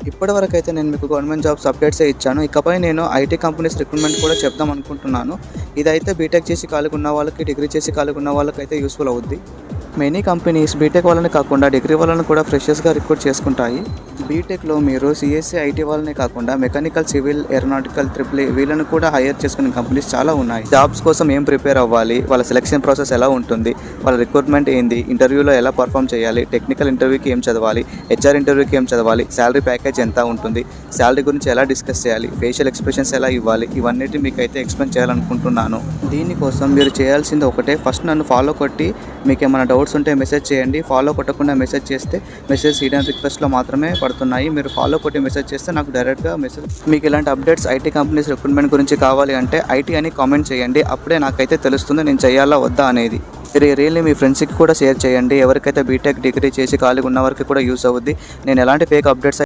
ఇప్పటివరకు అయితే నేను మీకు గవర్నమెంట్ జాబ్స్ అప్డేట్సే ఇచ్చాను. ఇకపై నేను ఐటీ కంపెనీస్ రిక్రూట్మెంట్ కూడా చెప్దాం అనుకుంటున్నాను. ఇదైతే బీటెక్ చేసి ఖాళీగా ఉన్న వాళ్ళకి, డిగ్రీ చేసి ఖాళీగా ఉన్న వాళ్ళకైతే యూస్ఫుల్ అవుద్ది. మెనీ కంపెనీస్ బీటెక్ వాళ్ళని కాకుండా డిగ్రీ వాళ్ళని కూడా ఫ్రెషర్స్గా రిక్రూట్ చేసుకుంటాయి. బీటెక్లో మీరు సిఎస్సి, ఐటీ వాళ్ళనే కాకుండా మెకానికల్, సివిల్, ఏరోనాటికల్, ట్రిపుల్ వీళ్ళని కూడా హైర్ చేసుకునే కంపెనీస్ చాలా ఉన్నాయి. జాబ్స్ కోసం ఏం ప్రిపేర్ అవ్వాలి, వాళ్ళ సెలక్షన్ ప్రాసెస్ ఎలా ఉంటుంది, వాళ్ళ రిక్రూట్మెంట్ ఏంది, ఇంటర్వ్యూలో ఎలా పర్ఫామ్ చేయాలి, టెక్నికల్ ఇంటర్వ్యూకి ఏం చదవాలి, హెచ్ఆర్ ఇంటర్వ్యూకి ఏం చదవాలి, శాలరీ ప్యాకేజ్ ఎంత ఉంటుంది, శాలరీ గురించి ఎలా డిస్కస్ చేయాలి, ఫేషియల్ ఎక్స్ప్రెషన్స్ ఎలా ఇవ్వాలి, ఇవన్నిటి మీకు అయితే ఎక్స్ప్లెయిన్ చేయాలనుకుంటున్నాను. దీనికోసం మీరు చేయాల్సింది ఒకటే, ఫస్ట్ నన్ను ఫాలో కొట్టి మీకు ఏమైనా డౌట్స్ ఉంటే మెసేజ్ చేయండి. ఫాలో కొట్టకుండా మెసేజ్ చేస్తే మెసేజ్ హిడెన్ రిక్వెస్ట్లో మాత్రమే పడుతున్నాయి. మీరు ఫాలో కొట్టి మెసేజ్ చేస్తే నాకు డైరెక్ట్గా మెసేజ్. మీకు ఇలాంటి అప్డేట్స్ ఐటీ కంపెనీస్ రిక్రూట్మెంట్ గురించి కావాలి అంటే ఐటీ అని కామెంట్ చేయండి. అప్పుడే నాకైతే తెలుస్తుంది నేను చేయాలా వద్దా అనేది. మీరు రియల్లీ మీ ఫ్రెండ్స్కి కూడా షేర్ చేయండి. ఎవరికైతే బీటెక్, డిగ్రీ చేసి ఖాళీగా ఉన్న వారికి కూడా యూస్ అవుద్ది. నేను ఎలాంటి ఫేక్ అప్డేట్స్